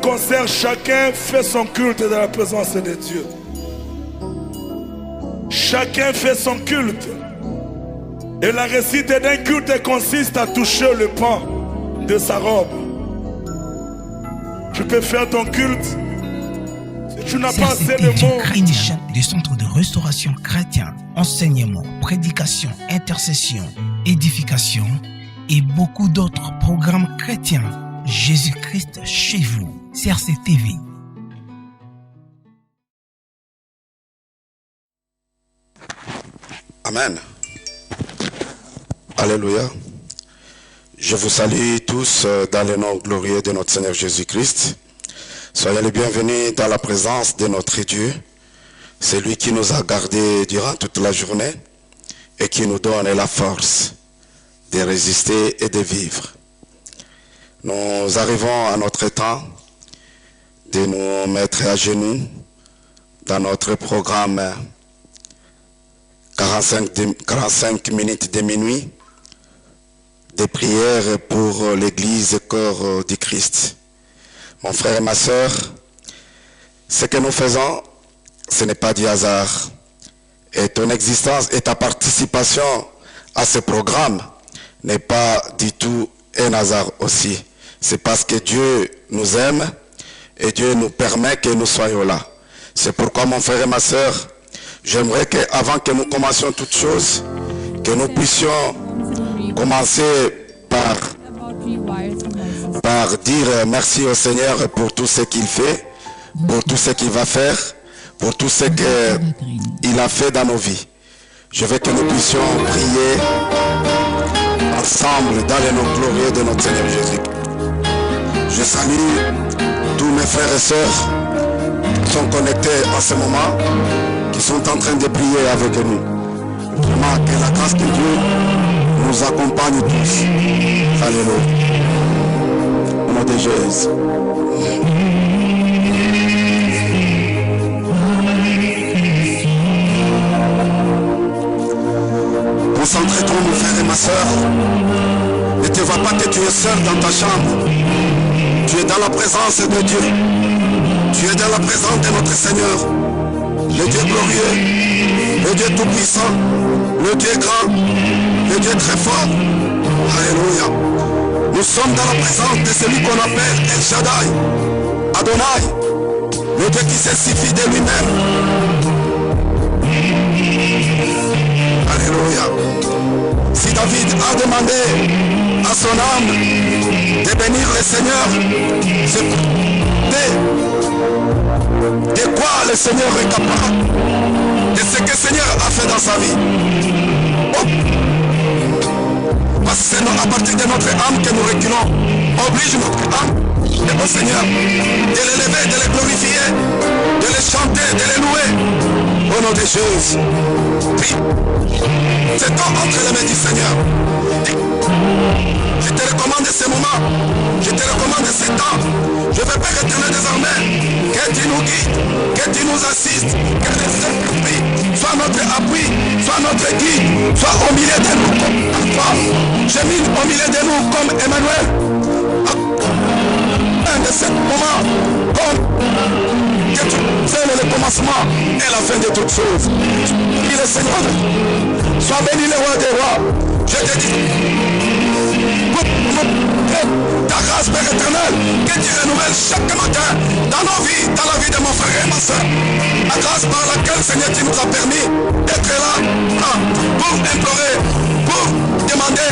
Concert, chacun fait son culte dans la présence de Dieu. Chacun fait son culte. Et la réussite d'un culte consiste à toucher le pan de sa robe. Tu peux faire ton culte. Si tu n'as pas assez de mots. Des centres de restauration chrétienne, enseignement, prédication, intercession, édification et beaucoup d'autres programmes chrétiens. Jésus-Christ chez vous. CRC TV. Amen. Alléluia. Je vous salue tous dans le nom glorieux de notre Seigneur Jésus-Christ. Soyez les bienvenus dans la présence de notre Dieu. C'est lui qui nous a gardés durant toute la journée et qui nous donne la force de résister et de vivre. Nous arrivons à notre temps de nous mettre à genoux dans notre programme 45 minutes de minuit de prière pour l'Église corps du Christ. Mon frère et ma sœur, ce que nous faisons, ce n'est pas du hasard. Et ton existence et ta participation à ce programme n'est pas du tout un hasard aussi. C'est parce que Dieu nous aime et Dieu nous permet que nous soyons là. C'est pourquoi mon frère et ma sœur, j'aimerais qu'avant que nous commencions toutes choses, que nous puissions commencer par dire merci au Seigneur pour tout ce qu'il fait, pour tout ce qu'il va faire, pour tout ce qu'il a fait dans nos vies. Je veux que nous puissions prier ensemble dans le nom glorieux de notre Seigneur Jésus. Je salue tous mes frères et sœurs qui sont connectés en ce moment, qui sont en train de prier avec nous. Vraiment que la grâce de Dieu nous accompagne tous. Alléluia. Au nom de Jésus. Concentre-toi, mon frère et ma soeur. Ne te vois pas que tu es seul dans ta chambre. Tu es dans la présence de Dieu. Tu es dans la présence de notre Seigneur. Le Dieu glorieux, le Dieu tout-puissant, le Dieu grand, le Dieu très fort. Alléluia. Nous sommes dans la présence de celui qu'on appelle El Shaddai, Adonai, le Dieu qui se suffit de lui-même. Alléluia. Si David a demandé à son âme de bénir le Seigneur, c'est de quoi le Seigneur est capable, de ce que le Seigneur a fait dans sa vie. Oh. Parce que c'est à partir de notre âme que nous reculons. Oblige notre âme au Seigneur de l'élever, de le glorifier, de le chanter, de le louer. Au nom de Jésus. Prie. C'est temps entre les mains du Seigneur. Je te recommande ce moment. Je te recommande ce temps. Je veux Père éternel désormais que tu nous guides, que tu nous assistes, que le Saint-Esprit soit notre appui, soit notre guide, soit au milieu de nous comme toi. Je mine au milieu de nous comme Emmanuel. De ce moment, comme que tu fais le commencement et la fin de toutes choses. Il est Seigneur. Sois béni le roi des rois. Je te dis, ta grâce, Père éternel, que tu renouvelles chaque matin dans nos vies, dans la vie de mon frère et ma soeur. La grâce par laquelle, Seigneur, tu nous as permis d'être là pour implorer, pour demander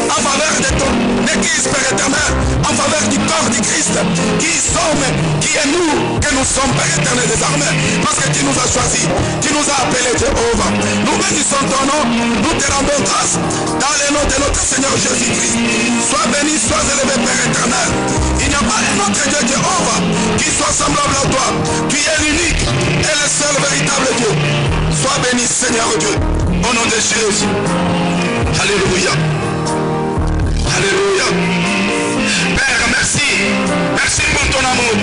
en faveur de ton Église, Père éternel, en faveur du corps du Christ, qui est nous, que nous sommes, Père éternel, désormais, parce que tu nous as choisis, tu nous as appelés Jéhovah. Nous bénissons ton nom, nous te rendons grâce dans le nom de notre Seigneur Jésus-Christ. Sois béni, sois élevé, Père éternel. Il n'y a pas un autre Dieu, Jéhovah, qui soit semblable à toi. Tu es l'unique et le seul véritable Dieu. Sois béni, Seigneur Dieu, au nom de Jésus. Alléluia. Alléluia. Père, merci. Merci pour ton amour.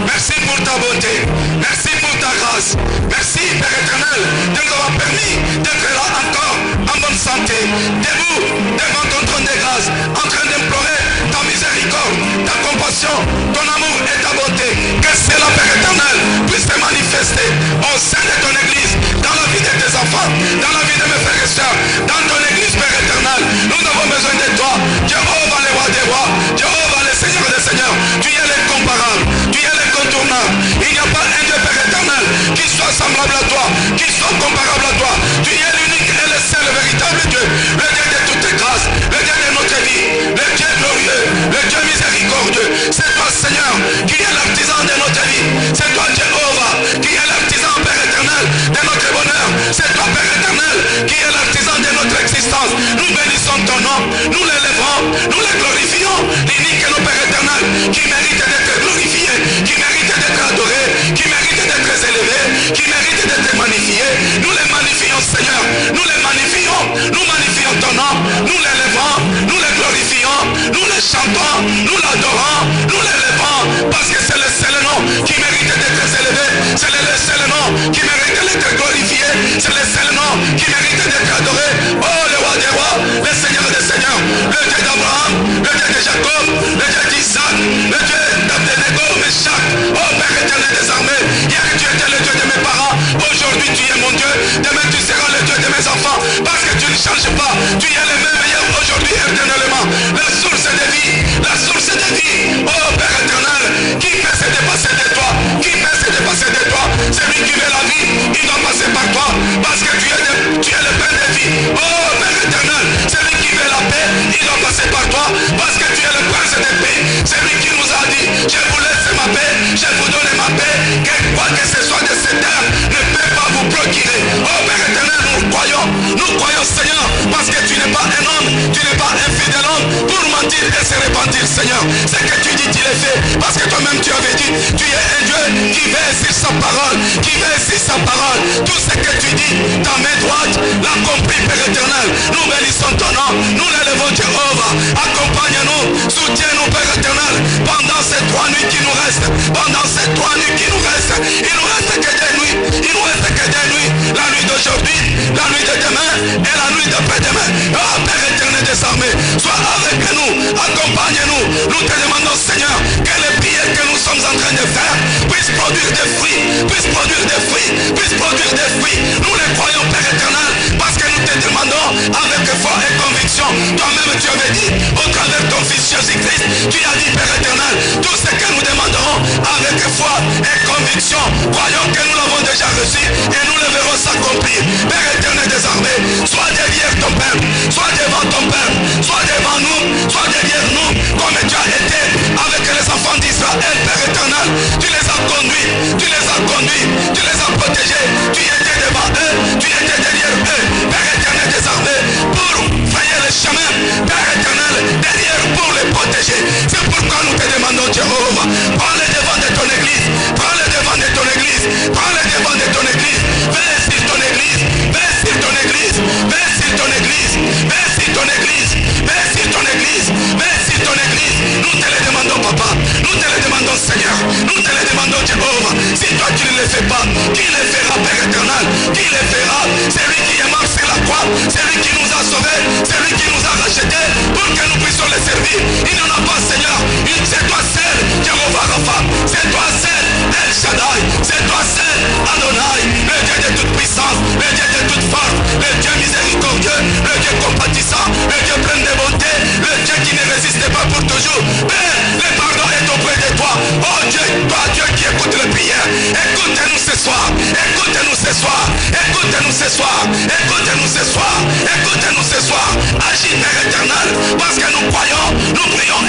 Merci pour ta beauté. Merci pour ta grâce. Merci, Père éternel, de nous avoir permis d'être là encore en bonne santé, debout devant ton trône de grâce, en train d'implorer ta miséricorde, ta compassion compassion, ton amour et ta bonté. Que cela, Père éternel, puisse se manifester au sein de ton église, dans la vie de tes enfants, dans la vie de mes frères et sœurs, dans ton église, Père éternel. Nous avons besoin de toi, Jéhovah, le roi des rois, Jéhovah, le Seigneur des seigneurs. Tu es l'incomparable, tu es l'incontournable. Il n'y a pas un Dieu, Père éternel, qui soit semblable à toi, qui soit comparable à toi. Tu es l'unique et le seul véritable Dieu, le Dieu de toutes les grâces, le Dieu de notre vie, le Dieu glorieux, le Dieu miséricordieux. C'est toi, Seigneur, qui est l'artisan de notre vie. C'est toi, Jéhovah, qui est l'artisan, Père éternel, de notre bonheur. C'est toi, Père éternel, qui est l'artisan de notre existence. Nous bénissons ton nom, nous l'élèverons, nous le glorifions. L'unique et le Père éternel, qui mérite d'être glorifié, qui mérite d'être adoré, qui mérite d'être élevé, qui mérite d'être magnifié. Nous les magnifions, Seigneur, nous les magnifions, nous magnifions ton nom, nous l'élèverons, nous le glorifions, nous le chantons, nous l'adorons, nous l'élèvons, parce que c'est le seul nom qui mérite d'être élevé, c'est le seul nom qui mérite d'être glorifié, c'est le seul nom qui mérite d'être adoré. Oh, le roi des rois, le Seigneur des seigneurs, le Dieu d'Abraham, le Dieu de Jacob, le Dieu d'Isaac, le Dieu d'Abednego, Meshach. Oh, Père éternel des armées, hier tu étais le Dieu de mes parents, aujourd'hui tu es mon Dieu, demain tu seras le Dieu de mes enfants, parce que tu ne changes pas, tu es le même hier, aujourd'hui, éternellement, la source de vie, la source de vie. Oh, Père éternel, qui peut se dépasser de toi, qui peut se dépasser de toi, celui qui veut la vie, il doit passer par toi, parce que tu es le pain de vie. Oh, Père éternel, celui qui veut la paix, il doit passer par toi, parce que tu es le prince des paix, celui qui nous a dit, je vous laisse ma paix, je vous donne ma paix, que quoi que ce soit de cette terre ne peut pas vous procurer. Oh, Père éternel, nous croyons, Seigneur, parce que tu n'es pas un homme, tu n'es pas un fidèle homme pour mentir et se repentir, Seigneur. Ce que tu dis, tu l'as fait, parce que toi-même tu avais dit, tu es un Dieu qui veille sur sa parole, qui veille sur sa parole. Tout ce que tu dis, ta main droite l'a compris, Père éternel. Nous bénissons ton nom, nous l'élevons, Jéhovah. Accompagne-nous, soutiens-nous, Père éternel, pendant ces 3 nuits qui nous restent, pendant ces 3 nuits qui nous restent. Il nous reste que des nuits, il nous reste que des nuits, la nuit d'aujourd'hui, la nuit de demain et la nuit d'après-demain. Oh, Père éternel des armées, sois avec nous, accompagne-nous. Nous te demandons, Seigneur, que les prières que nous sommes en train de faire puissent produire des fruits, puissent produire des fruits, puissent produire des fruits. Nous les croyons, Père éternel, parce que nous te demandons avec foi et conviction. Toi-même tu avais dit, au travers de ton Fils Jésus-Christ, tu as dit, Père éternel, tout ce que nous demanderons avec foi et conviction, croyons que nous l'avons déjà reçu et nous le verrons s'accomplir. Père éternel des armées, sois derrière ton Père, sois devant ton Père, sois devant nous, sois derrière nous, comme tu as été avec les enfants d'Israël, Père éternel. Tu les as conduits, tu les as conduits, tu les as protégés, tu étais devant eux, tu étais derrière eux, Père éternel des armées, pour frayer le chemin, Père éternel, derrière pour les protéger. C'est pourquoi nous te demandons, Jéhovah, prends le devant de ton église, prends le devant de ton église, prends le devant de ton église, veille sur ton église, veille sur ton église, veille sur ton église, veille sur ton église, veille sur ton église, veille sur ton église. Nous te le demandons, Papa, nous te le demandons, Seigneur, nous te le demandons, Jéhovah. Si toi tu ne le fais pas, qui le fera, Père éternel? Qui le fera? C'est lui qui est mort sur la croix, c'est lui qui nous a sauvés, c'est lui qui nous a rachetés pour que nous puissions le servir. Il n'en a pas, Seigneur. C'est toi seul, Jéhovah Rapha, c'est toi seul, El Shaddai, c'est toi seul, Adonai, le Dieu de toute puissance, le Dieu de toute force, le Dieu miséricordieux, le Dieu compatissant, le Dieu plein de bonté, le Dieu qui ne résiste pas pour toujours. Père, le pardon est auprès de toi. Oh Dieu, toi Dieu qui écoute les prières, écoute-nous ce soir, écoute-nous ce soir, écoute-nous ce soir, écoute-nous ce soir, écoute-nous ce soir. Agis, Père éternel, parce que nous croyons, nous prions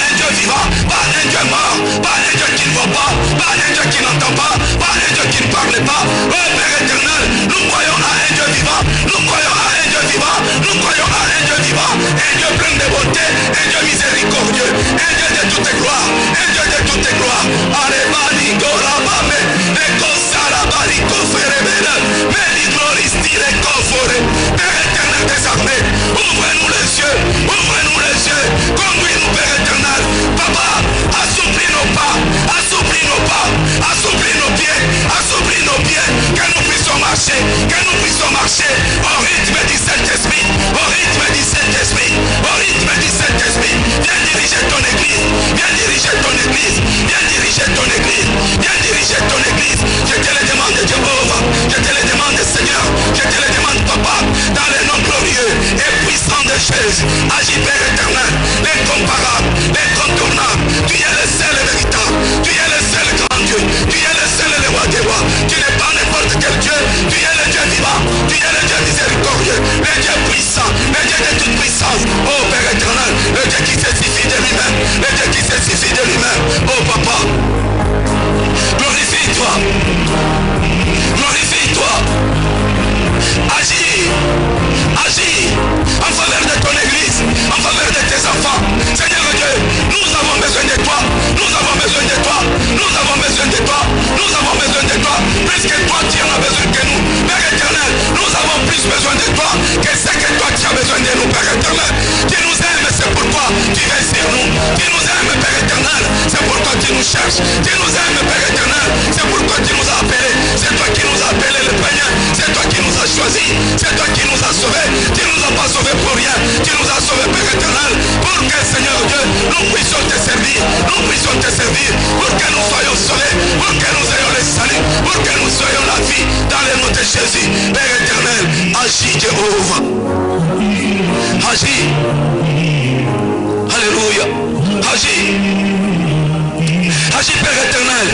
Agis, Père éternel.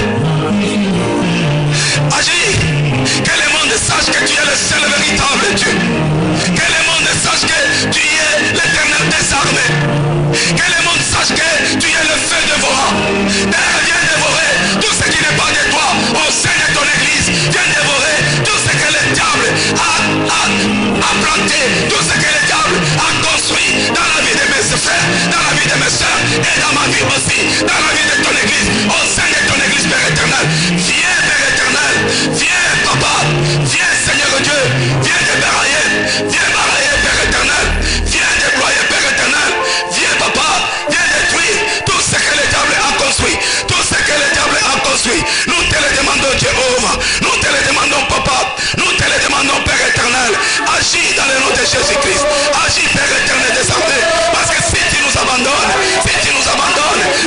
Agis. Que le monde sache que tu es le seul véritable Dieu. Que le monde sache que tu es l'éternel des armées. Que le monde sache que tu es le feu dévorant. Père, viens dévorer tout ce qui n'est pas de toi au sein de ton église. Viens dévorer tout ce que le diable a planté, tout ce que le diable a construit dans la vie de mes frères, dans la vie de mes soeurs et dans ma vie aussi, dans la vie de ton église, au sein de ton église, Père éternel. Viens, Père éternel. Viens, Papa. Viens, Seigneur Dieu. Viens débarrayer. Viens barrayer, Père éternel. Viens déployer, Père éternel. Viens, Papa. Viens détruire tout ce que le diable a construit. Tout ce que le diable a construit. Nous te le demandons, Jéhovah. Nous te le demandons, Papa. Nous te le demandons, Père éternel. Agis dans le nom de Jésus-Christ. Agis, Père éternel des armées. Parce que si tu nous abandonnes,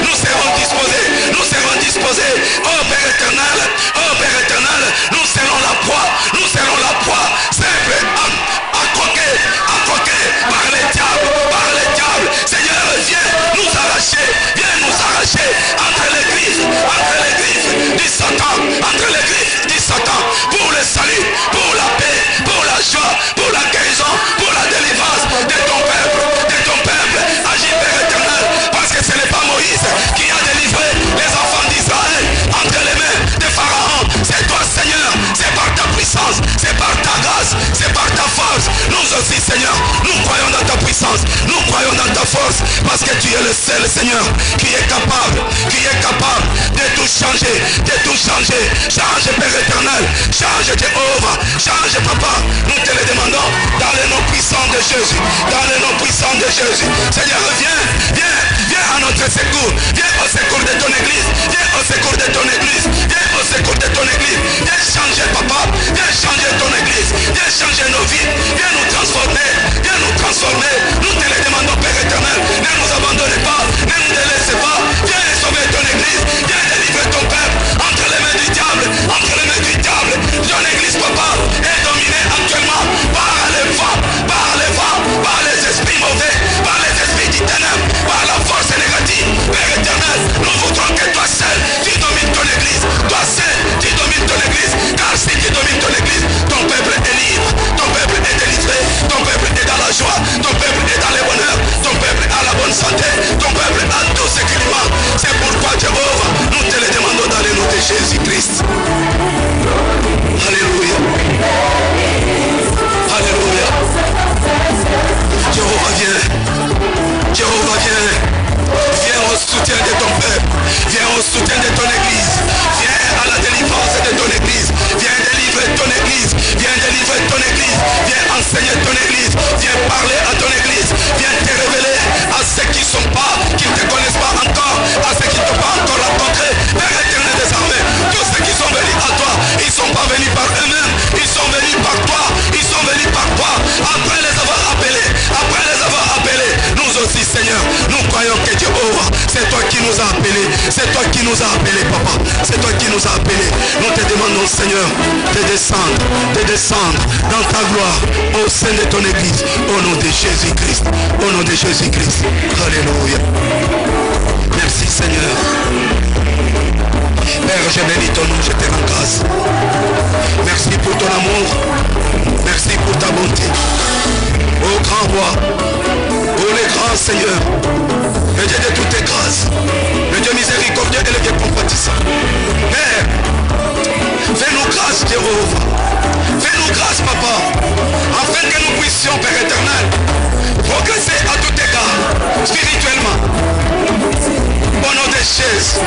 nous serons disposés. Nous serons disposés. Oh Père éternel. Oh Père éternel. Nous serons la proie. Nous serons la proie. Simple à croquer par les diables. Par les diables. Seigneur, viens nous arracher. Viens nous arracher entre les griffes du Satan. Entre les griffes du Satan. Pour le salut, pour la paix, pour la joie, pour la guérison, pour la délivrance de ton peuple. De ton peuple. Agis, Père éternel. Parce que ce n'est pas Moïse qui a délivré les enfants d'Israël entre les mains de Pharaon. C'est toi, Seigneur. C'est par ta puissance. C'est par ta grâce. C'est par ta force. Nous aussi, Seigneur, nous croyons dans ta puissance. Nous croyons dans ta force. Parce que tu es le seul, Seigneur, qui est capable de tout changer. De tout changer. Change, Père éternel. Change, Jéhovah. Change, Papa. Nous te le demandons dans le nom puissant de Jésus. Dans le nom puissant de Jésus. Seigneur, viens à notre secours. Viens au secours de ton église. Viens au secours de ton église. Viens au secours de ton église. Viens changer, Papa. Viens changer ton église. Viens changer nos vies. Viens nous transformer. Viens nous transformer. Nous te le demandons, Père éternel. Ne nous abandonnez pas. Ne nous délaissez pas. Viens sauver ton église. Viens délivrer ton peuple entre les mains du diable. Entre les mains du diable. Ton église, Papa, est dominée actuellement par les vents. Par les esprits mauvais. Par les esprits du ténèbre. Par la force négative. Père éternel, nous voudrons que toi seul, tu domines ton église. Toi seul, tu domines ton église. Car si tu domines ton église, ton peuple est libre. Ton peuple est délivré. Ton peuple est dans la joie. Ton peuple est dans le bonheur. Ton peuple a la bonne santé. Ton peuple a tout ce qu'il manque. C'est pourquoi, Jéhovah, nous te le demandons dans le nom de Jésus-Christ. Alléluia. Alléluia. Jéhovah, viens. Jéhovah, viens. Viens au soutien de ton peuple. Viens au soutien de ton église. Viens à la délivrance de ton église. Viens délivrer ton église. Viens délivrer ton église. Viens enseigner ton église. Viens parler à ton église. Viens te révéler à ceux qui ne te connaissent pas encore, à ceux qui ne t'ont pas encore rencontré. Père éternel des armées, tous ceux qui sont venus à toi, ils ne sont pas venus par eux-mêmes. Ils sont venus par toi. Ils sont venus par toi. Après les avoir appelés. Nous aussi, Seigneur, nous croyons que Jéhovah, c'est toi qui nous as appelés. C'est toi qui nous as appelés, Papa. C'est toi qui nous as appelés. Nous te demandons, Seigneur, de descendre dans ta gloire au sein de ton église. Au nom de Jésus-Christ. Au nom de Jésus-Christ. Alléluia. Merci, Seigneur. Père, je bénis ton nom, je te rends grâce. Merci pour ton amour. Merci pour ta bonté. Ô grand roi, ô les grands Seigneur, le Dieu de toutes tes grâces, le Dieu miséricordieux et le Dieu compatissant. Père, fais-nous grâce, Jéhovah. Fais-nous grâce, Papa, afin que nous puissions, Père éternel, progresser à tout égard, spirituellement. Au nom de Jésus,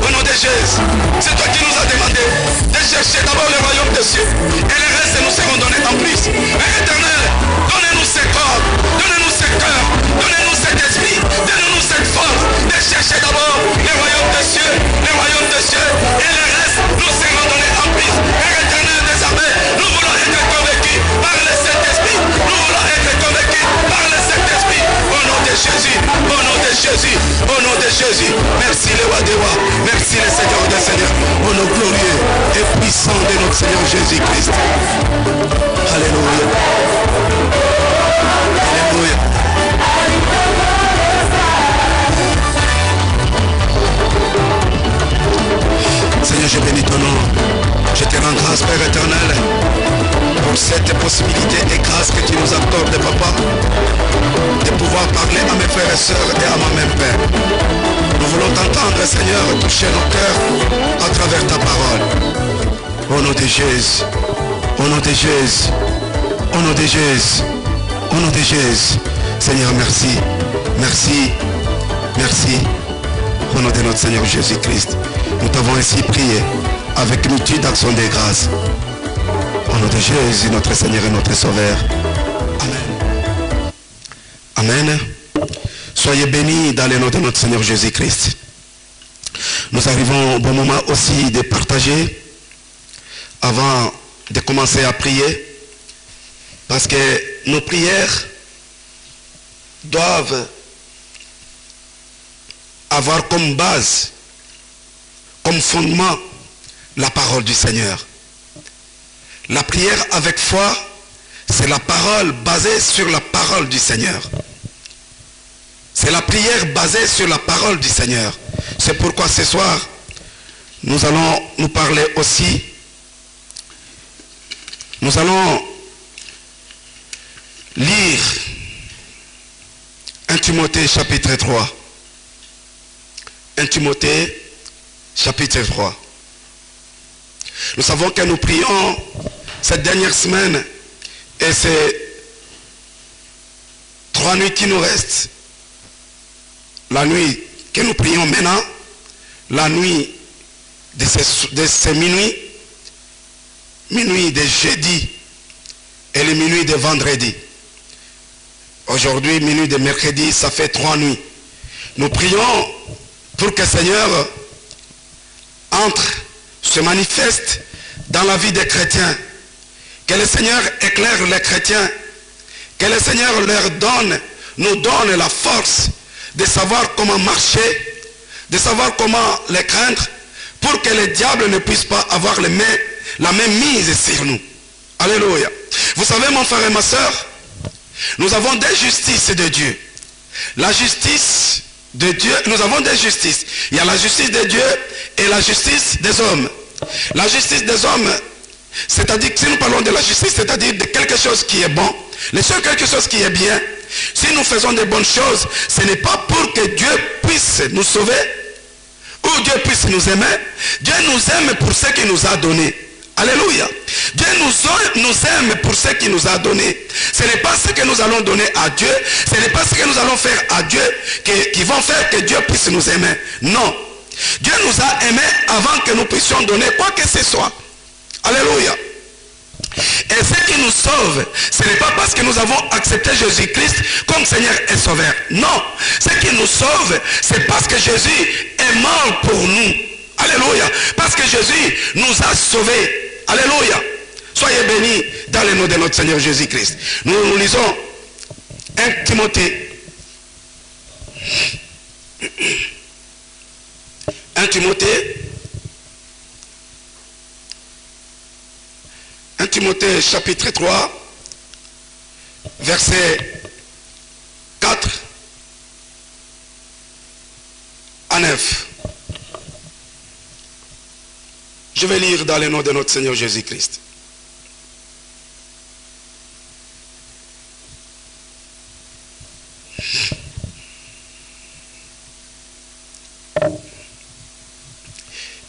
au nom de Jésus, c'est toi qui nous as demandé de chercher d'abord le royaume des cieux et le reste nous serons donnés en plus. Père éternel, donnez-nous ce corps, donnez-nous ce cœur, donnez-nous cet esprit, donnez-nous cette force de chercher d'abord le royaume des cieux et le reste nous serons donnés en plus. Père éternel des armées, nous voulons être convaincus par le Saint-Esprit, nous voulons être convaincus par le Saint-Esprit. Au nom de Jésus, au nom de Jésus, au nom de Jésus. Merci le roi des rois, merci le Seigneur des seigneurs, au nom glorieux et puissant de notre Seigneur Jésus-Christ. Alléluia. Alléluia. je bénis ton nom. Je te rends grâce, Père éternel, pour cette possibilité et grâce que tu nous accordes, Papa, de pouvoir parler à mes frères et sœurs et à moi-même, Père. Nous voulons t'entendre, Seigneur, toucher nos cœurs à travers ta parole. Au nom de Jésus, au nom de Jésus, au nom de Jésus, au nom de Jésus. Seigneur, merci, merci, merci. Au nom de notre Seigneur Jésus-Christ, nous t'avons ainsi prié avec multitude d'actions de grâce. Au nom de Jésus, notre Seigneur et notre Sauveur. Amen. Amen. Soyez bénis dans le nom de notre Seigneur Jésus-Christ. Nous arrivons au bon moment aussi de partager avant de commencer à prier, parce que nos prières doivent avoir comme base, comme fondement, la parole du Seigneur. La prière avec foi, c'est la parole basée sur la parole du Seigneur. C'est la prière basée sur la parole du Seigneur. C'est pourquoi ce soir, nous allons nous parler aussi. Nous allons lire 1 Timothée chapitre 3. 1 Timothée chapitre 3. Nous savons que nous prions cette dernière semaine et ces 3 nuits qui nous restent. La nuit que nous prions maintenant, la nuit de ces minuit de jeudi et le minuit de vendredi. Aujourd'hui, minuit de mercredi, ça fait 3 nuits. Nous prions pour que le Seigneur entre, se manifeste dans la vie des chrétiens. Que le Seigneur éclaire les chrétiens. Que le Seigneur nous donne la force de savoir comment marcher, de savoir comment les craindre, pour que le diable ne puisse pas avoir la même mise sur nous. Alléluia. Vous savez, mon frère et ma soeur, nous avons des justices de Dieu. La justice de Dieu, nous avons des justices. Il y a la justice de Dieu et la justice des hommes. La justice des hommes, c'est-à-dire que si nous parlons de la justice, c'est-à-dire de quelque chose qui est bon, le seul quelque chose qui est bien, si nous faisons de bonnes choses, ce n'est pas pour que Dieu puisse nous sauver ou Dieu puisse nous aimer. Dieu nous aime pour ce qu'il nous a donné. Alléluia. Dieu nous aime pour ce qu'il nous a donné. Ce n'est pas ce que nous allons donner à Dieu, ce n'est pas ce que nous allons faire à Dieu qui vont faire que Dieu puisse nous aimer. Non. Dieu nous a aimés avant que nous puissions donner quoi que ce soit. Alléluia. Et ce qui nous sauve, ce n'est pas parce que nous avons accepté Jésus-Christ comme Seigneur et Sauveur. Non. Ce qui nous sauve, c'est parce que Jésus est mort pour nous. Alléluia. Parce que Jésus nous a sauvés. Alléluia. Soyez bénis dans le nom de notre Seigneur Jésus-Christ. Nous lisons 1 Timothée. 1 Timothée. 1 Timothée chapitre 3, verset 4 à 9. Je vais lire dans le nom de notre Seigneur Jésus-Christ.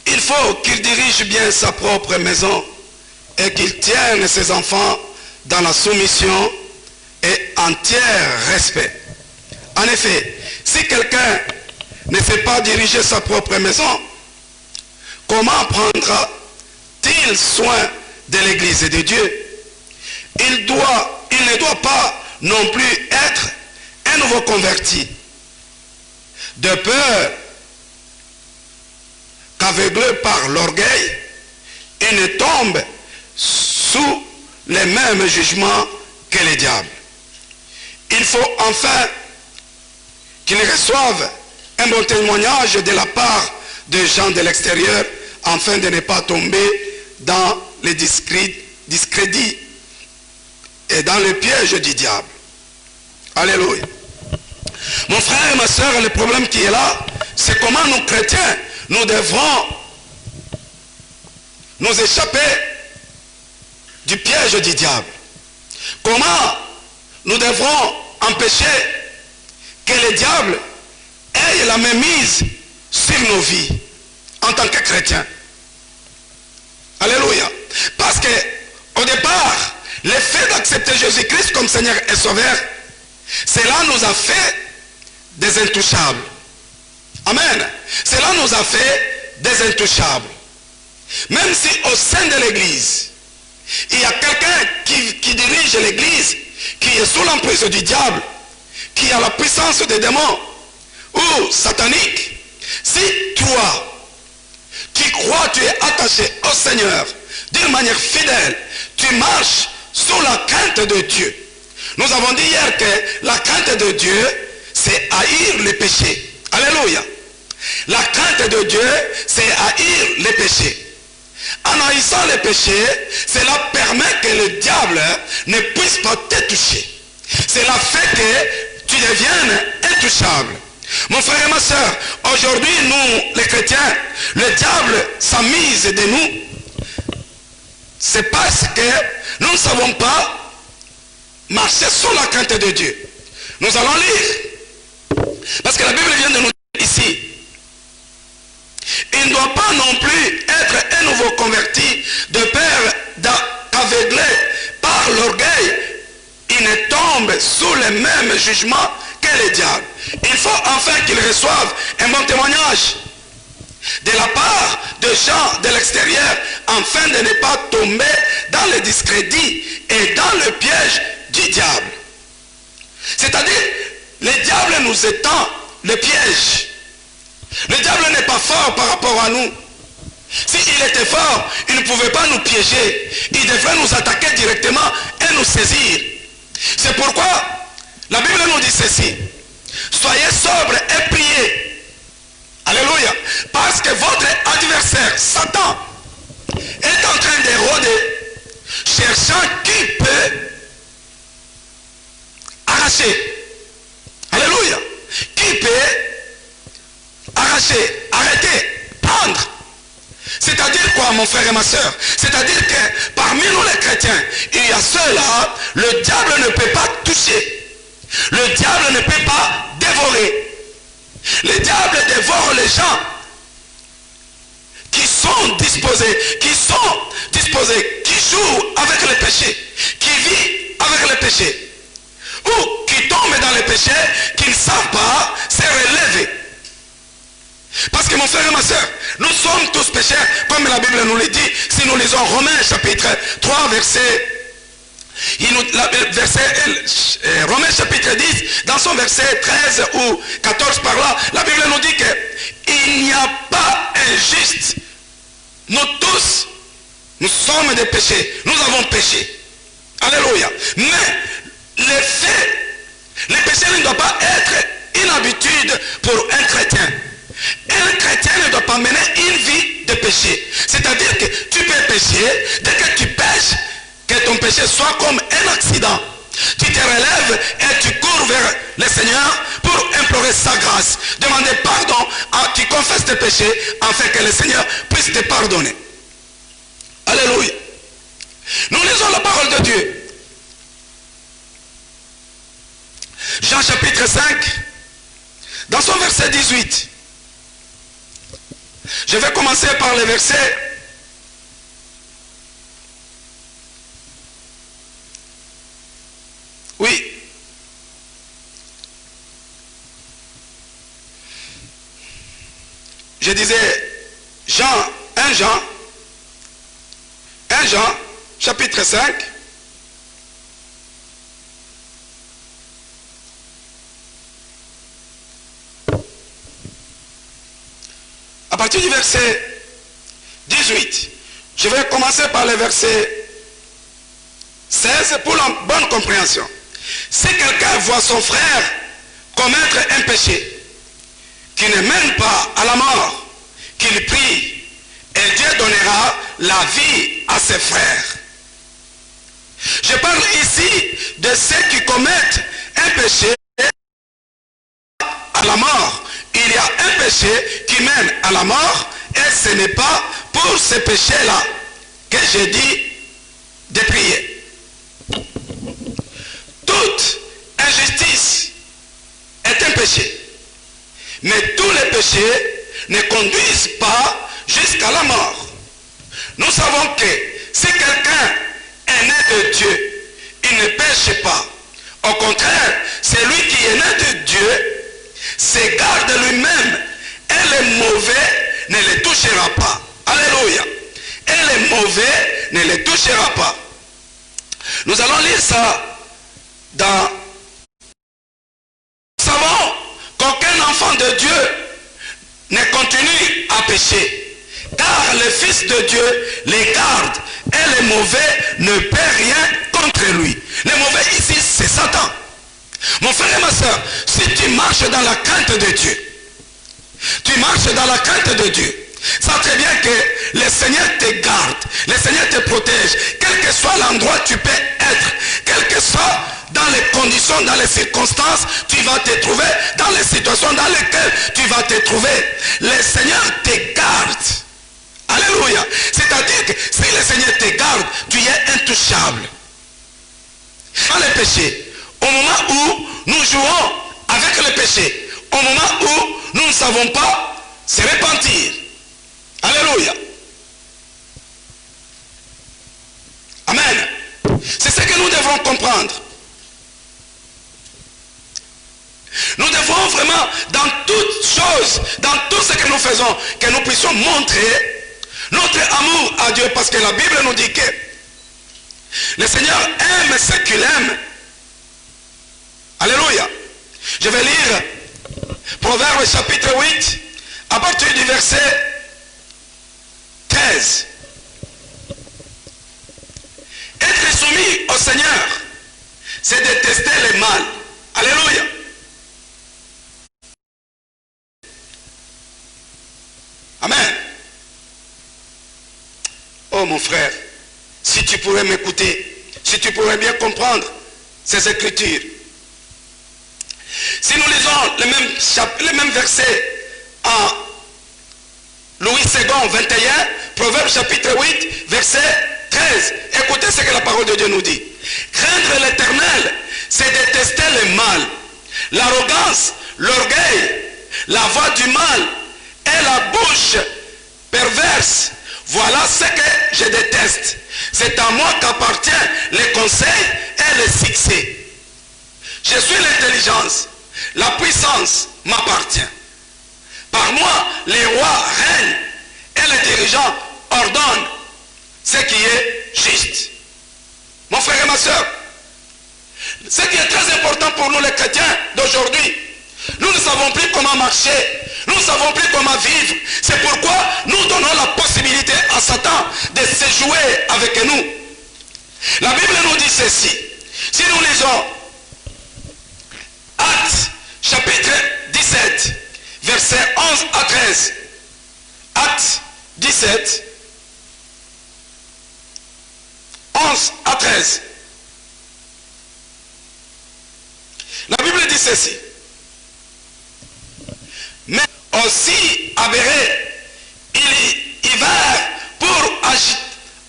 Il faut qu'il dirige bien sa propre maison et qu'il tienne ses enfants dans la soumission et entier respect. En effet, si quelqu'un ne sait pas diriger sa propre maison, comment prendra-t-il soin de l'église de Dieu? Il ne doit pas non plus être un nouveau converti, de peur qu'aveuglé par l'orgueil, il ne tombe sous les mêmes jugements que les diables. Il faut enfin qu'il reçoive un bon témoignage de la part des gens de l'extérieur, afin de ne pas tomber dans les discrédits et dans le piège du diable. Alléluia. Mon frère et ma soeur, le problème qui est là, c'est comment nous chrétiens, nous devrons nous échapper du piège du diable? Comment nous devrons empêcher que le diable ait la mainmise sur nos vies en tant que chrétiens? Alléluia. Parce que au départ, le fait d'accepter Jésus-Christ comme Seigneur et Sauveur, cela nous a fait des intouchables. Amen. Cela nous a fait des intouchables. Même si au sein de l'église, il y a quelqu'un qui dirige l'église, qui est sous l'emprise du diable, qui a la puissance des démons ou satanique, si toi, tu crois, tu es attaché au Seigneur d'une manière fidèle, tu marches sous la crainte de Dieu. Nous avons dit hier que la crainte de Dieu, c'est haïr les péchés. Alléluia. La crainte de Dieu, c'est haïr les péchés. En haïssant les péchés, cela permet que le diable ne puisse pas te toucher. Cela fait que tu deviennes intouchable. Mon frère et ma soeur, aujourd'hui, nous, les chrétiens, le diable s'amise de nous. C'est parce que nous ne savons pas marcher sous la crainte de Dieu. Nous allons lire. Parce que la Bible vient de nous dire ici. Il ne doit pas non plus être un nouveau converti de peur qu'aveuglé par l'orgueil, il ne tombe sous le même jugement que le diable. Il faut enfin qu'il reçoive un bon témoignage de la part de gens de l'extérieur, afin de ne pas tomber dans le discrédit et dans le piège du diable. C'est-à-dire, le diable nous étend le piège. Le diable n'est pas fort par rapport à nous. S'il était fort, il ne pouvait pas nous piéger. Il devrait nous attaquer directement et nous saisir. C'est pourquoi la Bible nous dit ceci. Soyez sobres et priez. Alléluia. Parce que votre adversaire, Satan, est en train de rôder, cherchant qui peut arracher. Alléluia. Qui peut arracher, arrêter, prendre. C'est-à-dire quoi, mon frère et ma soeur? C'est-à-dire que parmi nous les chrétiens, il y a ceux-là, le diable ne peut pas toucher. Le diable ne peut pas dévorer. Le diable dévore les gens qui sont disposés, qui jouent avec le péché, qui vivent avec le péché, ou qui tombent dans le péché, qui ne savent pas se relever. Parce que mon frère et ma soeur, nous sommes tous pécheurs, comme la Bible nous le dit, si nous lisons Romains chapitre 3, Romains chapitre 10, dans son verset 13 ou 14 par là, la Bible nous dit qu'il n'y a pas un juste. Nous tous, nous sommes des péchés, nous avons péché. Alléluia. Mais le péché ne doit pas être une habitude pour un chrétien. Un chrétien ne doit pas mener une vie de péché. C'est-à-dire que tu peux pécher, dès que tu pêches, que ton péché soit comme un accident. Tu te relèves et tu cours vers le Seigneur pour implorer sa grâce. Demander pardon, tu confesses tes péchés afin que le Seigneur puisse te pardonner. Alléluia. Nous lisons la parole de Dieu. Jean chapitre 5, dans son verset 18. Je vais commencer par le verset 8. Je disais Jean, 1 Jean, chapitre 5. À partir du verset 18, je vais commencer par le verset 16 pour la bonne compréhension. Si quelqu'un voit son frère commettre un péché qui ne mène pas à la mort, qu'il prie et Dieu donnera la vie à ses frères. Je parle ici de ceux qui commettent un péché à la mort. Il y a un péché qui mène à la mort et ce n'est pas pour ce péché-là que j'ai dit de prier. Toute injustice est un péché. Mais tous les péchés ne conduisent pas jusqu'à la mort. Nous savons que si quelqu'un est né de Dieu, il ne pêche pas. Au contraire, celui qui est né de Dieu s'égarde lui-même et le mauvais ne le touchera pas. Alléluia. Et le mauvais ne le touchera pas. Nous allons lire ça dans... Nous savons qu'aucun enfant de Dieu ne continue à pécher, car le Fils de Dieu les garde et le mauvais ne peut rien contre lui. Le mauvais ici, c'est Satan. Mon frère et ma soeur, si tu marches dans la crainte de Dieu, tu marches dans la crainte de Dieu, sache très bien que le Seigneur te garde, le Seigneur te protège, quel que soit l'endroit où tu peux être, quel que soit dans les conditions, dans les circonstances, tu vas te trouver, dans les situations dans lesquelles tu vas te trouver. Le Seigneur te garde. Alléluia. C'est-à-dire que si le Seigneur te garde, tu es intouchable. Dans le péché, au moment où nous jouons avec le péché, au moment où nous ne savons pas se repentir. Alléluia. Amen. C'est ce que nous devons comprendre. Nous devons vraiment, dans toutes choses, dans tout ce que nous faisons, que nous puissions montrer notre amour à Dieu, parce que la Bible nous dit que le Seigneur aime ce qu'il aime. Alléluia. Je vais lire Proverbes chapitre 8, à partir du verset 13. Être soumis au Seigneur, c'est détester le mal. Alléluia. Amen. Oh mon frère, si tu pourrais m'écouter, si tu pourrais bien comprendre ces écritures. Si nous lisons les mêmes versets en Louis II 21, Proverbe chapitre 8, verset 13. Écoutez ce que la parole de Dieu nous dit. Craindre l'Éternel, c'est détester le mal. L'arrogance, l'orgueil, la voix du mal et la bouche perverse. Voilà ce que je déteste. C'est à moi qu'appartient le conseil et le succès. Je suis l'intelligence. La puissance m'appartient. Par moi, les rois règnent et les dirigeants ordonnent ce qui est juste. Mon frère et ma soeur, ce qui est très important pour nous les chrétiens d'aujourd'hui, nous ne savons plus comment marcher, nous ne savons plus comment vivre. C'est pourquoi nous donnons la possibilité à Satan de se jouer avec nous. La Bible nous dit ceci. Si nous lisons Actes chapitre 17, versets 11 à 13. Actes 17, 11 à 13. La Bible dit ceci. Mais aussi à Bérée, il y vinrent pour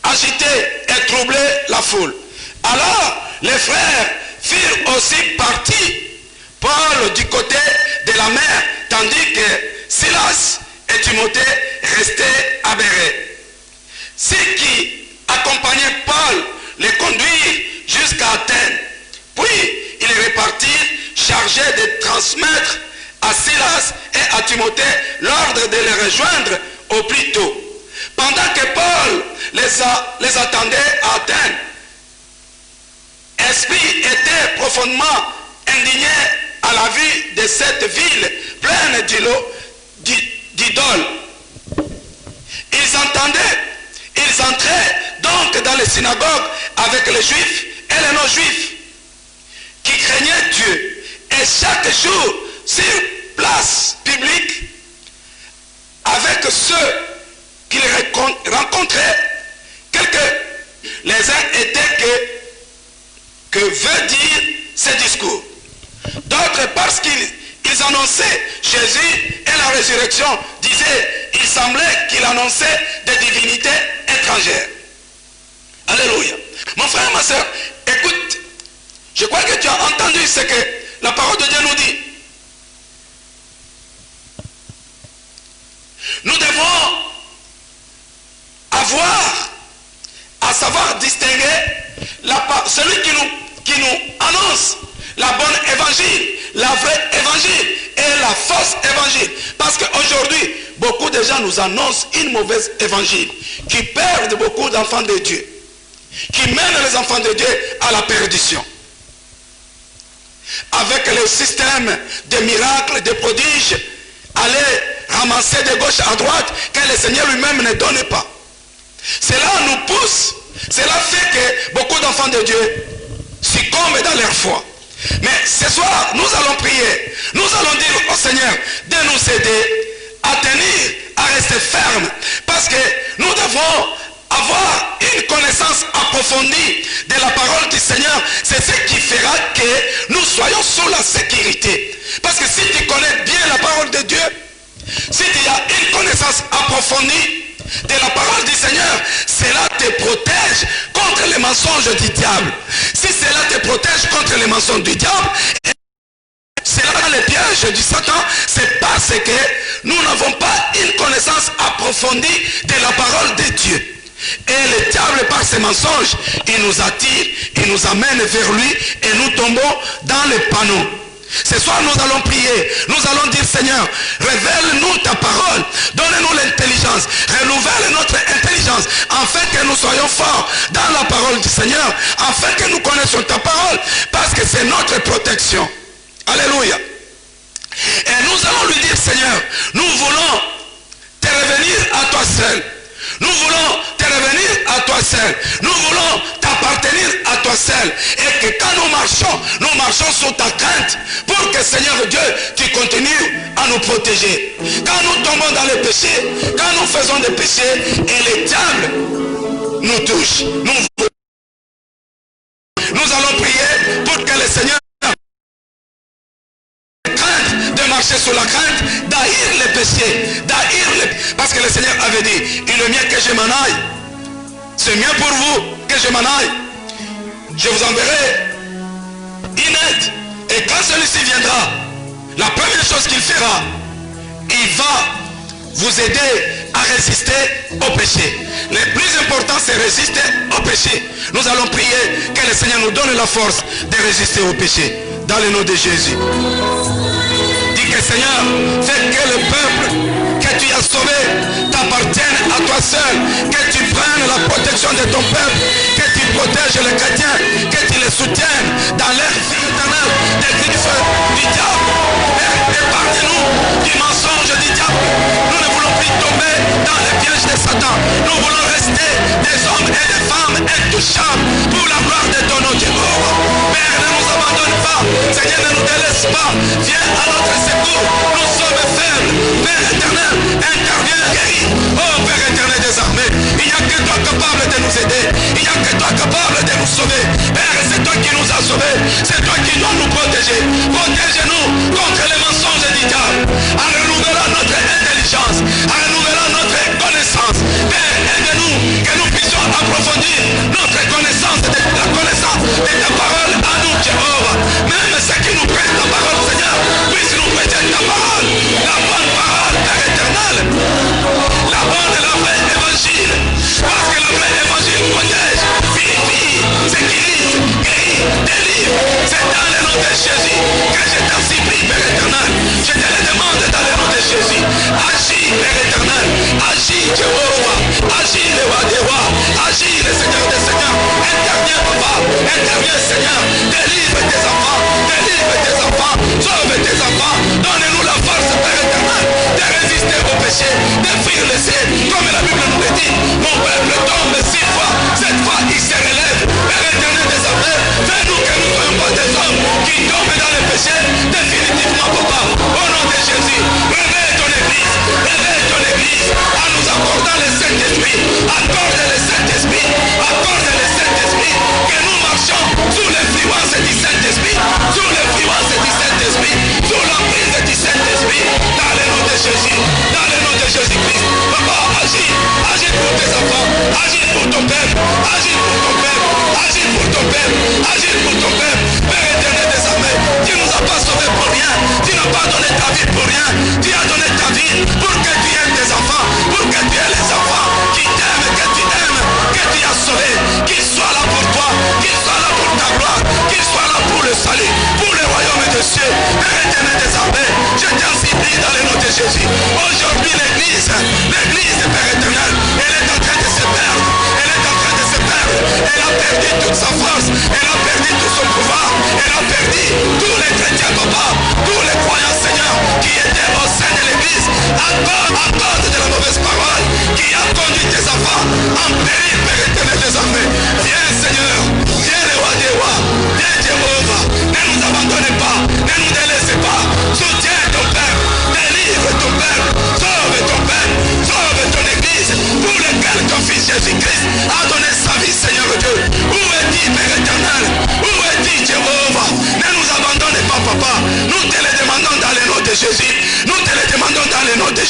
agiter et troubler la foule. Alors les frères firent aussi partie Paul du côté de la mer, tandis que Silas et Timothée restaient à Bérée. Ceux qui accompagnaient Paul les conduirent jusqu'à Athènes. Puis ils repartirent chargés de transmettre à Silas et à Timothée l'ordre de les rejoindre au plus tôt. Pendant que Paul les attendait à Athènes, l'esprit était profondément indigné à la vue de cette ville pleine d'idoles. Ils entraient donc dans les synagogues avec les juifs et les non-juifs qui craignaient Dieu. Et chaque jour, sur place publique, avec ceux qu'ils rencontraient, les uns étaient que veut dire ce discours. D'autres parce qu'ils annonçaient Jésus et la résurrection, disaient, il semblait qu'il annonçait des divinités étrangères. Alléluia. Mon frère, ma soeur, écoute. Je crois que tu as entendu ce que la parole de Dieu nous dit. Nous devons avoir à savoir distinguer celui qui nous annonce la bonne évangile, la vraie évangile et la fausse évangile. Parce qu'aujourd'hui, beaucoup de gens nous annoncent une mauvaise évangile qui perd beaucoup d'enfants de Dieu, qui mène les enfants de Dieu à la perdition. Avec le système de miracles, de prodiges, aller ramasser de gauche à droite que le Seigneur lui-même ne donne pas. Cela nous pousse, cela fait que beaucoup d'enfants de Dieu succombent dans leur foi. Mais ce soir, nous allons prier, nous allons dire au Seigneur de nous aider à tenir, à rester ferme, parce que nous devons avoir une connaissance approfondie de la parole du Seigneur. C'est ce qui fera que nous soyons sous la sécurité. Parce que si tu connais bien la parole de Dieu, si tu as une connaissance approfondie de la parole du Seigneur, cela te protège contre les mensonges du diable. Si cela te protège contre les mensonges du diable, cela dans les pièges du Satan, c'est parce que nous n'avons pas une connaissance approfondie de la parole de Dieu. Et le diable, par ses mensonges, il nous attire, il nous amène vers lui et nous tombons dans les panneaux. Ce soir, nous allons prier. Nous allons dire, Seigneur, révèle-nous ta parole. Donne-nous l'intelligence. Renouvelle notre intelligence. Afin que nous soyons forts dans la parole du Seigneur. Afin que nous connaissions ta parole. Parce que c'est notre protection. Alléluia. Et nous allons lui dire, Seigneur, nous voulons te revenir à toi seul. Nous voulons te revenir à toi seul. Nous voulons t'appartenir à toi seul. Et que quand nous marchons sous ta crainte. Pour que Seigneur Dieu, tu continues à nous protéger. Quand nous tombons dans les péchés, quand nous faisons des péchés, et le diable nous touche. Nous allons prier pour que le Seigneur de marcher sous la crainte, d'haïr les péchés, parce que le Seigneur avait dit, il est mieux que je m'en aille. C'est mieux pour vous que je m'en aille. Je vous enverrai une aide. Et quand celui-ci viendra, la première chose qu'il fera, il va vous aider à résister au péché. Le plus important, c'est résister au péché. Nous allons prier que le Seigneur nous donne la force de résister au péché. Dans le nom de Jésus. Dis que Seigneur, fais que le peuple que tu as sauvé t'appartienne à toi seul. Que tu prennes la protection de ton peuple. Que tu protèges les chrétiens. Que tu les soutiennes dans leur vie éternelle des griffes du diable. Épargne-nous du mensonge du diable. Nous ne voulons plus tomber dans les pièges de Satan. Nous voulons rester des hommes et des femmes intouchables pour la gloire de ton nom, Jéhovah. Père, ne nous abandonne pas. Seigneur, ne nous délaisse pas. Viens à notre secours. Nous sommes faibles. Père éternel, interviens, guéris. Oh Père éternel des armées, il n'y a que toi capable de nous aider. Il n'y a que toi capable de nous sauver. Père, c'est toi qui nous as sauvés. C'est toi qui dois nous protéger. Protège-nous contre les mensonges du diable. En renouvelant notre intelligence. En renouvelant notre connaissance. Père, aide-nous que nous puissions approfondir notre connaissance, la connaissance de ta parole à nous, Jéhovah. Même ceux qui nous prêtent ta parole, Seigneur, puissent nous prêter ta parole. La bonne parole, Père éternel. La bonne et la vraie évangile. Parce que le vrai évangile protège, purifie, sécurise, guérit, délivre. C'est dans le nom de Jésus que je t'en supplie, Père éternel. Je te le demande dans le nom de Jésus. Agis, Père éternel. Agis, Jéhovah. Agis, le roi des rois. Agis, le Seigneur des seigneurs. Interviens, Papa. Interviens, Seigneur. Délivre tes enfants. Délivre tes enfants. Sauve tes enfants. Donne-nous la force, Père éternel, de résister au péché, de fuir le ciel. Comme la Bible nous le dit, mon peuple tombe 6 fois. Cette fois, il se relève. Père éternel des armées, fais-nous que nous ne soyons pas des hommes qui tombent dans le péché. Définitivement, Papa. Au nom de Jésus, réveille ton église. Réveille ton église en nous accordant le Saint-Esprit. Accorde le Saint-Esprit. Accorde le Saint-Esprit. Que nous marchions sous l'influence du Saint-Esprit. Sous l'influence du Saint-Esprit. Sous l'emprise du Saint-Esprit. Dans le nom de Jésus. Dans le nom de Jésus-Christ. Papa, agis. Agis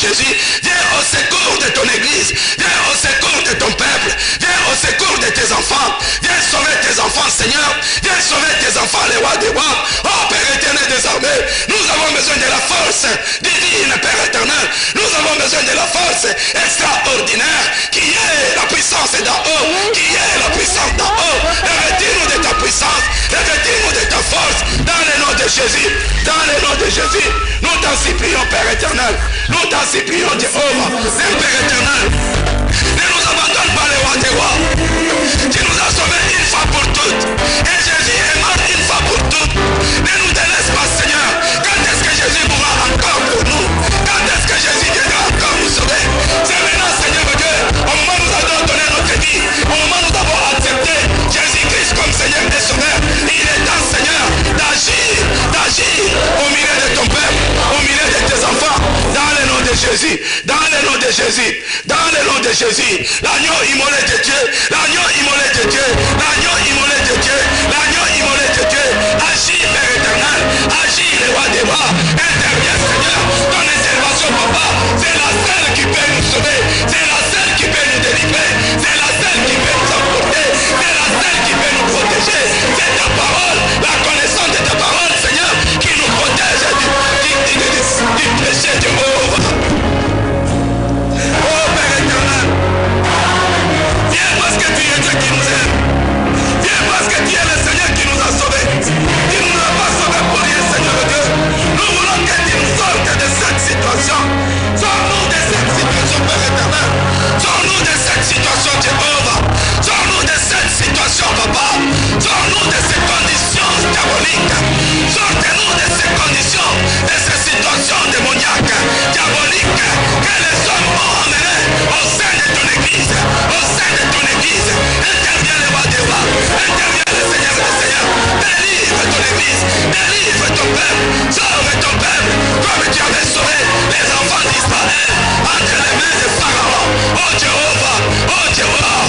Jésus. Viens au secours de ton église. Viens au secours de ton peuple. Viens au secours de tes enfants. Viens sauver tes enfants, Seigneur. Viens sauver tes enfants, les rois des rois. Oh Père éternel des armées, nous avons besoin de la force divine, Père éternel. Nous avons besoin de la force extraordinaire qui est la puissance d'en haut, qui est la puissance d'en haut. Revêtis-nous de ta puissance, revêtis-nous de ta force dans le nom de Jésus. Dans le nom de Jésus, nous t'en supplions, Père éternel. Nous t'en supplions, Jéhovah, Père éternel. Ne nous abandonne pas, les rois des rois. Tu nous as sauvés une fois pour toutes. Et Jésus est mort une fois pour toutes. Ne nous délaisse pas, Seigneur. Quand est-ce que Jésus mourra encore pour nous? Quand est-ce que Jésus viendra encore nous sauver? C'est maintenant, Seigneur Dieu, au moment où nous avons donné notre vie, au moment où nous avons accepté Jésus-Christ comme Seigneur et Sauveur, il est temps, Seigneur, d'agir au milieu de ton peuple, au milieu de tes enfants, dans le nom de Jésus, dans le nom de Jésus, dans le nom de Jésus. L'agneau immolé de Dieu, l'agneau immolé de Dieu, l'agneau immolé de Dieu, l'agneau immolé de Dieu. Agis, Père éternel, agis, les rois des rois. Interviens, Seigneur, ton intervention, Papa, c'est la seule qui peut nous sauver, c'est la seule qui peut nous délivrer, c'est la seule qui peut nous apporter, c'est la seule qui peut nous protéger. C'est ta parole, la connaissance de ta parole, Seigneur, qui nous protège du péché de Jéhovah. Oh Père éternel, viens parce que tu es Dieu qui nous aime. Viens parce que tu es le Seigneur qui nous a sauvés. Tu ne nous as pas sauvés pour rien, Seigneur Dieu. Nous voulons que tu nous sortes de cette situation. Sors-nous de cette situation, Père éternel. Sors-nous de cette situation, Jéhovah. Sors-nous de cette situation, Papa. Sors-nous de ces conditions diaboliques. Sortez-nous de ces conditions, de ces situations démoniaques, diaboliques, que les hommes ont emmenées au sein de ton église. Au sein de ton église. Interviens les rois des rois. Interviens le Seigneur des seigneurs. Délivre ton église. Délivre ton peuple. Sauve ton peuple. Comme tu avais sauvé les enfants d'Israël entre les mains de Pharaon. Oh Jéhovah. Oh Jéhovah.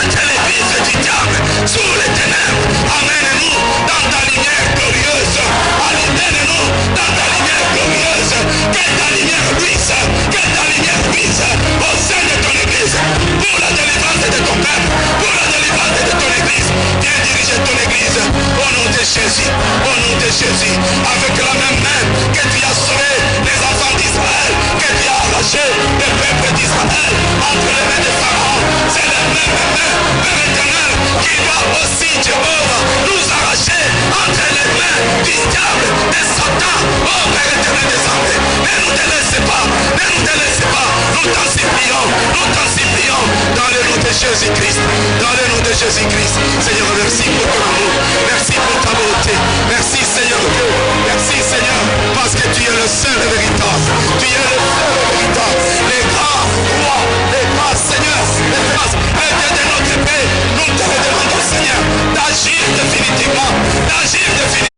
Entre les fils du diable. Sous les ténèbres. Amène-nous dans ta lumière glorieuse. Amène-nous dans ta lumière glorieuse. Que ta lumière luise. Que ta lumière luise. Au sein de ton église. Pour la délivrance de ton peuple. Pour la délivrance de ton église. Viens diriger ton église. Au nom de Jésus. Au nom de Jésus. Avec la même main que tu as sauvé les enfants d'Israël. Que tu as arraché le peuple d'Israël entre les mains de Pharaon. C'est la même main, Père éternel, qui va aussi, Jéhovah, nous arracher entre les mains du diable, de Satan. Oh Père éternel des armées, ne nous délaissez pas, ne nous délaissez pas. Nous t'en supplions, dans le nom de Jésus-Christ, dans le nom de Jésus-Christ. Seigneur, merci pour ton amour, merci pour ta beauté, merci Seigneur Dieu, merci Seigneur, parce que tu es le seul et véritable, tu es le seul et véritable, les grands rois, les grands seigneurs, les grâces, et Dieu de notre paix, nous te demandons Seigneur, d'agir définitivement, d'agir définitivement.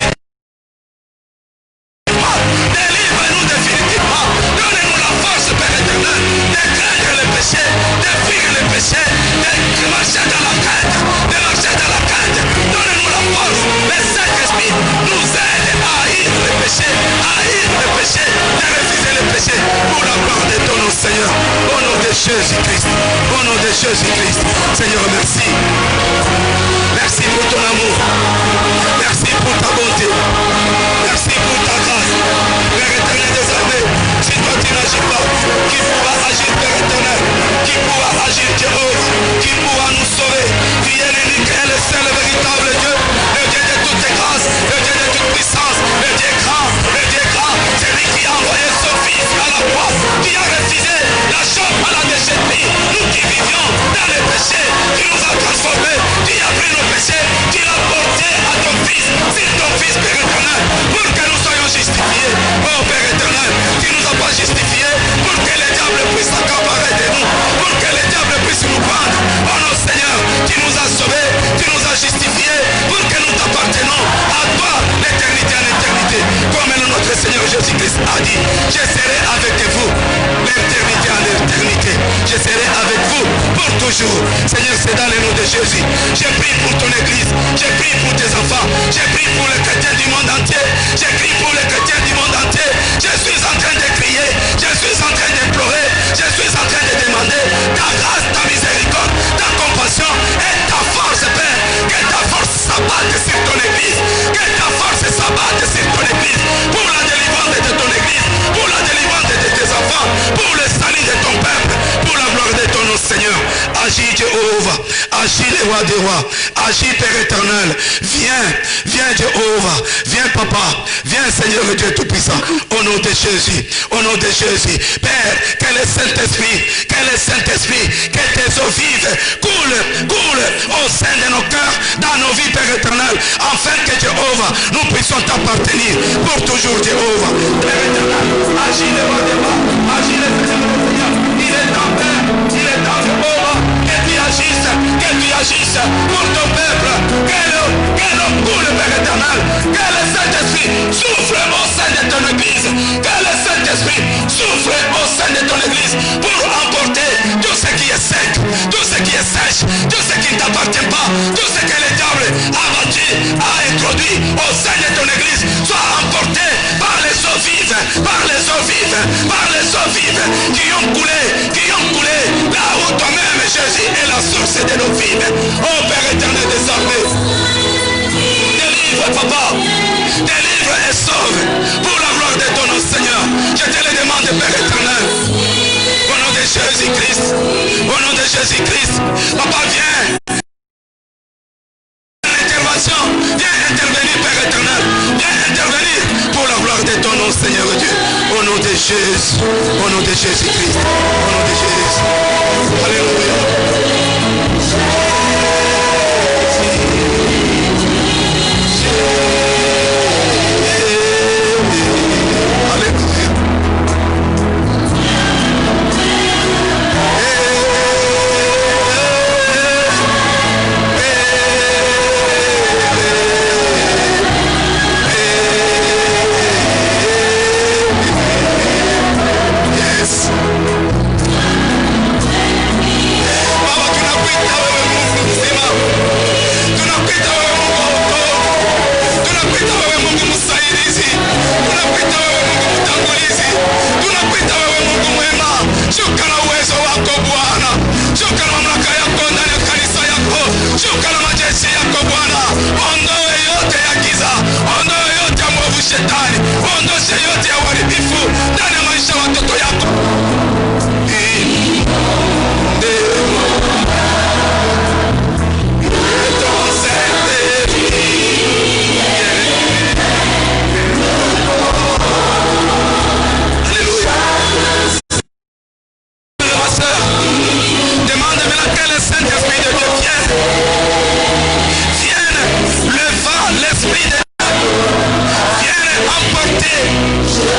Délivre-nous définitivement. Donnez-nous la force, Père éternel, de craindre le péché, de fuir le péché, de marcher dans la crainte, de marcher dans la crainte. Donnez-nous la force. Le Saint-Esprit nous aide à haïr le péché, de refuser le péché pour la gloire de ton nom, Seigneur. Au nom de Jésus-Christ. Au nom de Jésus-Christ. Seigneur, merci. Merci pour ton amour. Merci pour ta bonté. Merci pour ta grâce. Père éternel des armées, si toi tu n'agis pas, qui pourra agir, Père éternel? Qui pourra agir, Jéhovah? Qui pourra nous sauver? Tu es l'unique et le seul véritable Dieu, le Dieu de toutes les grâces, le Dieu de toute puissance, le Dieu grand, c'est lui qui a envoyé son fils à la croix, qui a refusé la chambre à la déchetterie. Nous qui vivions dans les péchés, tu nous as transformés, tu as pris nos péchés, tu l'as porté toujours. Seigneur, c'est dans le nom de Jésus. J'ai prié pour ton église. J'ai prié pour tes enfants. J'ai prié pour les chrétiens du monde entier. J'ai prié pour les chrétiens du monde entier. Je suis en train de crier. Je suis en train d'implorer. Je suis en train de demander ta grâce, ta miséricorde, ta compassion et ta force, Père. Que ta force s'abatte sur ton église. Que ta force s'abatte sur ton église. Pour la délivrance de ton église. Pour la délivrance de tes enfants. Pour le salut de ton peuple. Pour la gloire de ton nom, Seigneur. Agis, Jéhovah. Agis, le roi des rois. Agis, Père éternel. Viens, viens, Jéhovah. Viens, Papa. Viens, Seigneur Dieu Tout-Puissant. Au nom de Jésus. Au nom de Jésus. Père, que le Saint-Esprit, que tes eaux vives coulent au sein de nos cœurs, dans nos vies, Père éternel, afin que Jéhovah, nous puissions t'appartenir pour toujours, Jéhovah. Père éternel, agis le roi des rois, agis le Seigneur des seigneurs. Il est temps, Père, il est temps, Jéhovah, que tu agisses pour ton peuple, que l'eau coule, Père éternel, que le Saint-Esprit souffle au sein de ton église, que le Saint-Esprit souffle au sein de ton église pour emporter tout ce qui est sec, tout ce qui est sèche, tout ce qui ne t'appartient pas, tout ce que le diable a bâti, a introduit au sein de ton église, soit emporté par les eaux vives, par les eaux vives, par les eaux vives qui ont coulé là où toi-même, Jésus, est la source de nos vies. Oh Père éternel des armées, délivre, Papa, délivre et sauve pour la gloire de ton nom, Seigneur. Je te le demande, Père éternel, au nom de Jésus-Christ, au nom de Jésus-Christ. Papa, viens. Intervention, viens intervenir, Père éternel. Viens intervenir pour la gloire de ton nom, Seigneur Dieu. Au nom de Jésus, au nom de Jésus-Christ, au nom de Jésus. Alléluia.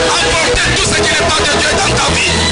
Emporter tout ce qui n'est pas de Dieu dans ta vie.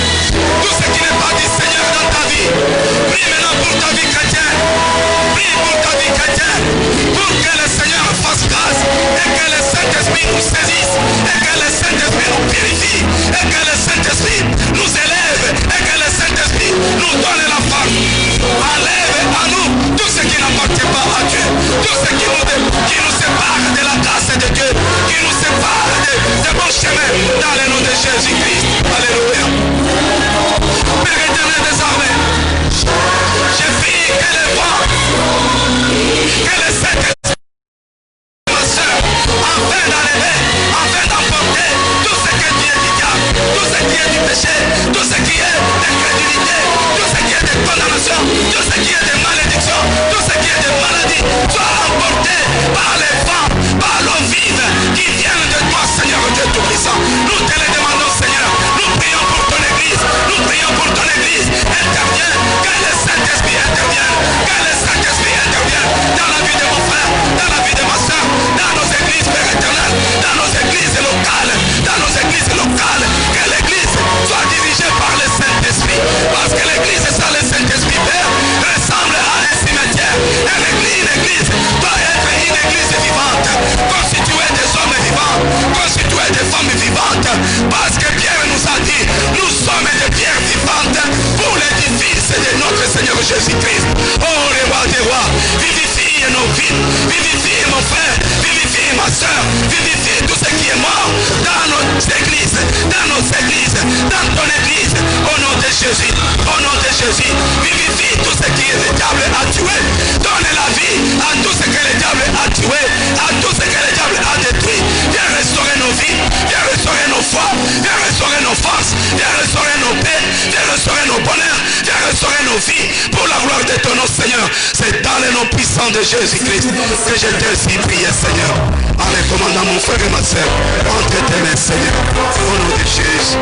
Jésus-Christ. Oh, les rois des rois, vivifie nos vies, vivifie mon frère, vivifie ma soeur, vivifie tout ce qui est mort dans nos églises, dans ton église. Au nom de Jésus, au nom de Jésus, vivifie tout ce qui est le diable a tué. Donne la vie à tout ce que le diable a tué, à tout ce que le diable a détruit. Viens restaurer nos vies, viens restaurer nos foi, viens restaurer nos forces, viens restaurer nos paix, viens restaurer nos bonheurs, viens restaurer nos vies pour la gloire de ton nom, Seigneur. C'est dans le nom puissant de Jésus-Christ que je t'ai ainsi prié, Seigneur. En recommandant mon frère et ma soeur entre tes mains, Seigneur. Au nom de Jésus.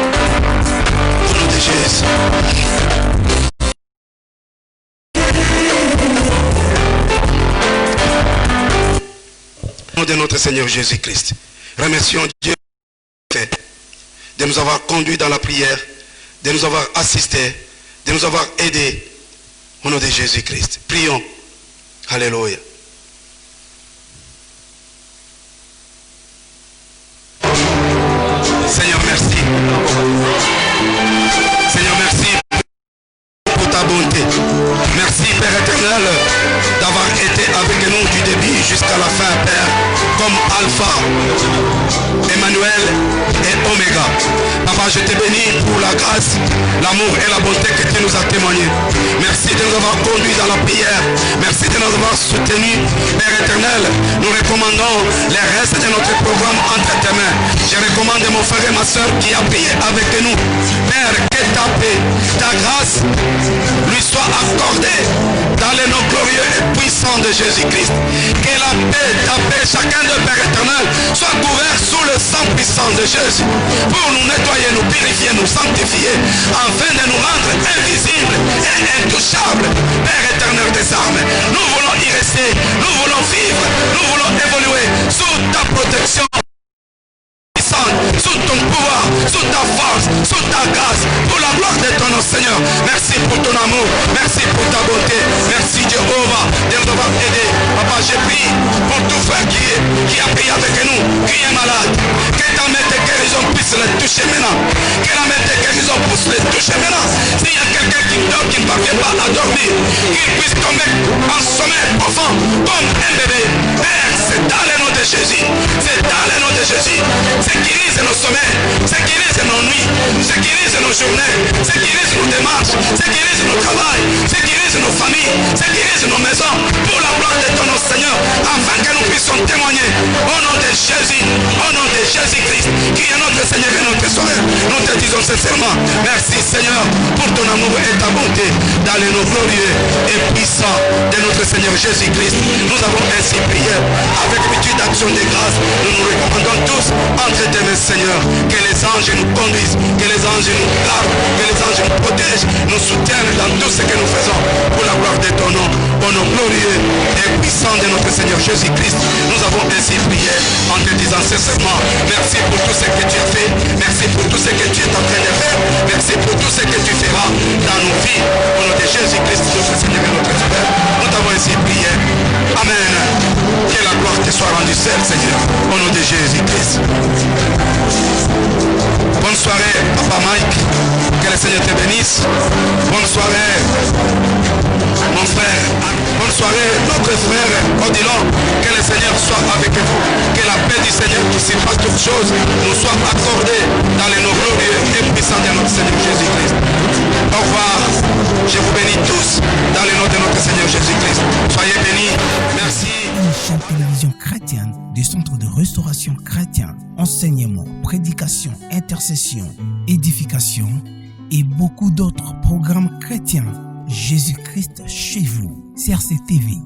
Au nom de Jésus. Au nom de notre Seigneur Jésus-Christ. Remercions Dieu de nous avoir conduits dans la prière, de nous avoir assistés, de nous avoir aidés. Au nom de Jésus-Christ. Prions. Alléluia. Seigneur, merci. Seigneur, merci pour ta bonté. Merci, Père éternel, d'avoir été avec nous du début jusqu'à la fin, Père, comme Alpha, Emmanuel et Oméga. Papa, je te bénis pour la grâce, l'amour et la bonté que tu nous as témoigné. Merci de nous avoir conduits dans la prière. Merci de nous avoir soutenus. Père éternel, nous recommandons les restes de notre programme entre tes mains. Je recommande mon frère et ma soeur qui a prié avec nous. Père, que ta paix, ta grâce lui soit accordée dans les noms glorieux et puissants de Jésus-Christ. Que la paix, ta paix, chacun de Père éternel, soit couvert sous le sang puissant de Jésus pour nous nettoyer, nous purifier, nous sanctifier, afin de nous rendre invisibles et intouchables. Père éternel des armes, nous voulons y rester, nous voulons vivre, nous voulons évoluer sous ta protection, sous ton pouvoir, sous ta force, sous ta grâce, pour la gloire de ton nom, Seigneur. Merci pour ton amour, merci pour ta bonté, merci Jéhovah de nous avoir aidés. Papa, je prie pour tout frère qui a prié avec nous, qui est malade, que ta main de guérison puisse le toucher maintenant, que la main de guérison puisse le toucher maintenant. S'il y a quelqu'un qui dort, qui ne parvient pas à dormir, qu'il puisse tomber en sommeil profond comme un bébé. Père, c'est dans le nom de Jésus, c'est dans le nom de Jésus. Sécurise nos sommeils, sécurise nos nuits, sécurise nos journées, sécurise nos démarches, sécurise nos travails, sécurise nos familles, sécurise nos maisons pour la gloire de ton nom, Seigneur, afin que nous puissions témoigner au nom de Jésus, au nom de Jésus-Christ, qui est notre Seigneur et notre Sauveur. Nous te disons sincèrement, merci Seigneur pour ton amour et ta bonté dans les noms glorieux et puissants de notre Seigneur Jésus-Christ. Nous avons ainsi prié avec multitude d'actions de grâce. Nous nous recommandons tous entre tes mains, Seigneur, que les anges nous conduisent, que les anges nous gardent, que les anges nous protègent, nous soutiennent dans tout ce que nous faisons pour la gloire de ton nom, au nom glorieux et puissant de notre Seigneur Jésus-Christ. Nous avons ainsi prié en te disant sincèrement, merci pour tout ce que tu as fait, merci pour tout ce que tu es en train de faire, merci pour tout ce que tu feras dans nos vies, au nom de Jésus-Christ, notre Seigneur et notre Sauveur. Nous t'avons ainsi prié. Amen. Que la gloire te soit rendue seule, Seigneur, au nom de Jésus-Christ. Bonne soirée, Papa Mike. Que le Seigneur te bénisse. Bonne soirée, mon frère. Bonne soirée, notre frère Odilon. Que le Seigneur soit avec vous. Que la paix du Seigneur qui surpasse toutes choses nous soit accordée dans les noms glorieux et puissants de notre Seigneur Jésus-Christ. Au revoir. Je vous bénis tous dans le nom de notre Seigneur Jésus-Christ. Soyez bénis. Merci. Une chaîne télévision chrétienne du Centre de Restauration Chrétien, enseignement, prédication, intercession, édification et beaucoup d'autres programmes chrétiens. Jésus-Christ chez vous. CRC TV.